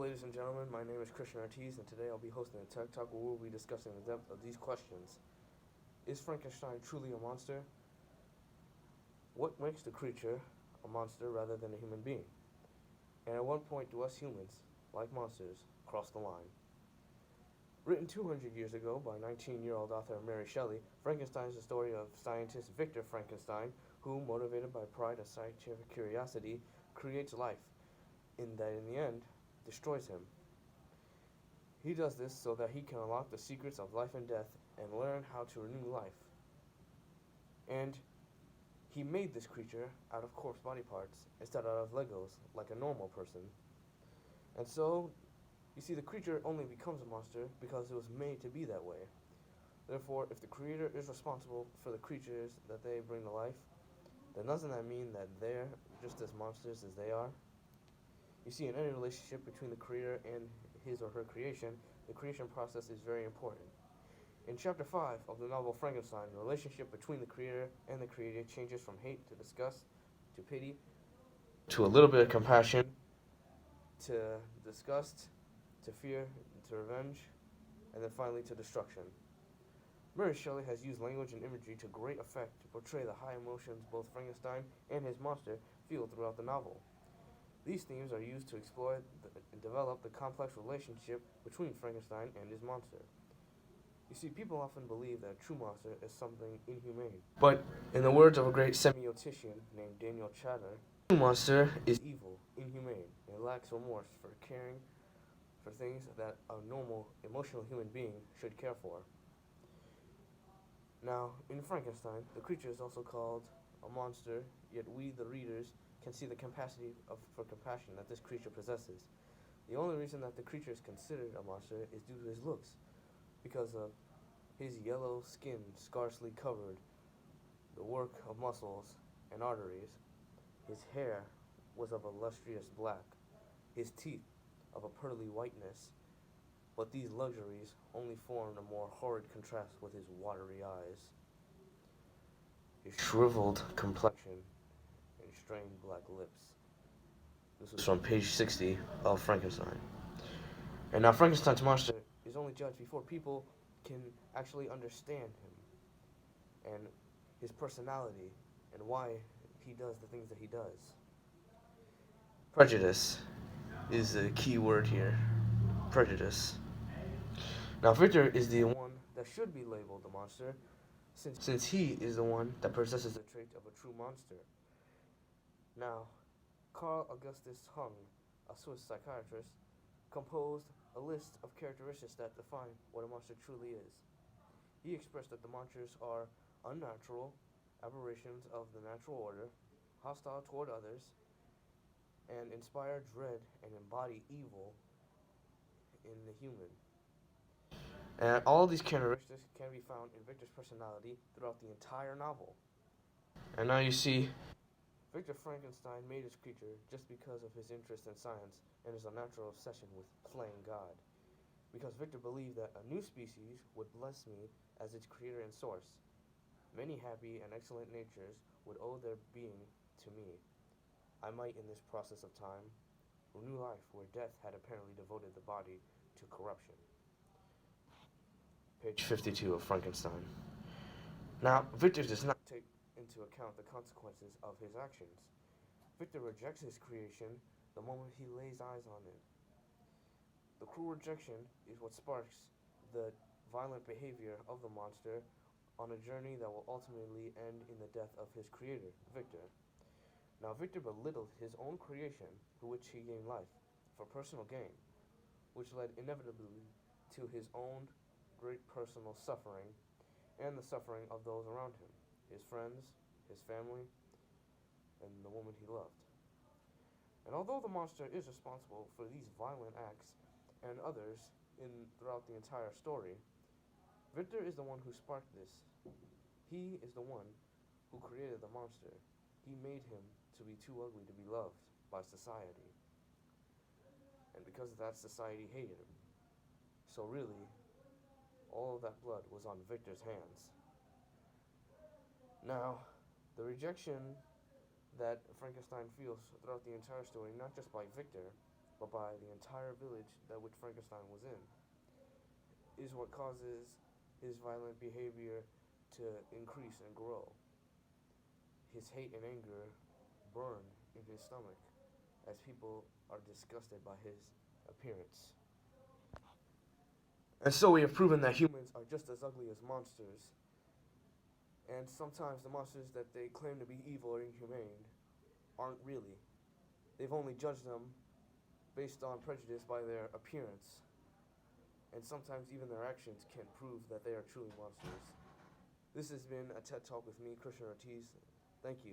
ladies and gentlemen. My name is Christian Ortiz, and today I'll be hosting a Tech Talk where we'll be discussing the depth of these questions. Is Frankenstein truly a monster? What makes the creature a monster rather than a human being? And at what point do us humans, like monsters, cross the line? Written 200 years ago by 19-year-old author Mary Shelley, Frankenstein is the story of scientist Victor Frankenstein, who, motivated by pride and scientific curiosity, creates life, in the end, destroys him. He does this so that he can unlock the secrets of life and death and learn how to renew life. And he made this creature out of corpse body parts instead of Legos, like a normal person. And so, you see, the creature only becomes a monster because it was made to be that way. Therefore, if the creator is responsible for the creatures that they bring to life, then doesn't that mean that they're just as monsters as they are? You see, in any relationship between the creator and his or her creation, the creation process is very important. In Chapter 5 of the novel Frankenstein, the relationship between the creator and the created changes from hate to disgust to pity to a little bit of compassion to disgust to fear to revenge and then finally to destruction. Mary Shelley has used language and imagery to great effect to portray the high emotions both Frankenstein and his monster feel throughout the novel. These themes are used to explore and develop the complex relationship between Frankenstein and his monster. You see, people often believe that a true monster is something inhumane. But, in the words of a great semiotician named Daniel Chatter, a true monster is evil, inhumane, and lacks remorse for caring for things that a normal, emotional human being should care for. Now, in Frankenstein, the creature is also called a monster, yet we, the readers, can see the capacity for compassion that this creature possesses. The only reason that the creature is considered a monster is due to his looks, because of his yellow skin scarcely covered, the work of muscles and arteries. His hair was of a lustrous black, his teeth of a pearly whiteness, but these luxuries only formed a more horrid contrast with his watery eyes, his shriveled complexion, and strained black lips. This was from page 60 of Frankenstein. And now Frankenstein's monster is only judged before people can actually understand him and his personality and why he does the things that he does. Prejudice is the key word here. Prejudice. Now Victor is the one that should be labeled the monster, since he is the one that possesses the trait of a true monster. Now, Carl Augustus Jung, a Swiss psychiatrist, composed a list of characteristics that define what a monster truly is. He expressed that the monsters are unnatural, aberrations of the natural order, hostile toward others, and inspire dread and embody evil in the human. And all these characteristics can be found in Victor's personality throughout the entire novel. And now you see, Victor Frankenstein made his creature just because of his interest in science and his unnatural obsession with playing God. Because Victor believed that a new species would bless me as its creator and source. Many happy and excellent natures would owe their being to me. I might, in this process of time, renew life where death had apparently devoted the body to corruption. Page 52 of Frankenstein. Now, Victor does not take into account the consequences of his actions. Victor rejects his creation the moment he lays eyes on it. The cruel rejection is what sparks the violent behavior of the monster on a journey that will ultimately end in the death of his creator, Victor. Now, Victor belittled his own creation, through which he gained life, for personal gain, which led inevitably to his own great personal suffering and the suffering of those around him, his friends, his family, and the woman he loved. And although the monster is responsible for these violent acts and others throughout the entire story, Victor is the one who sparked this. He is the one who created the monster. He made him to be too ugly to be loved by society. And because of that, society hated him. So really, all of that blood was on Victor's hands. Now, the rejection that Frankenstein feels throughout the entire story, not just by Victor, but by the entire village that which Frankenstein was in, is what causes his violent behavior to increase and grow. His hate and anger burn in his stomach as people are disgusted by his appearance. And so we have proven that humans are just as ugly as monsters, and sometimes the monsters that they claim to be evil or inhumane aren't really. They've only judged them based on prejudice by their appearance, and sometimes even their actions can prove that they are truly monsters. This has been a TED Talk with me, Christian Ortiz. Thank you.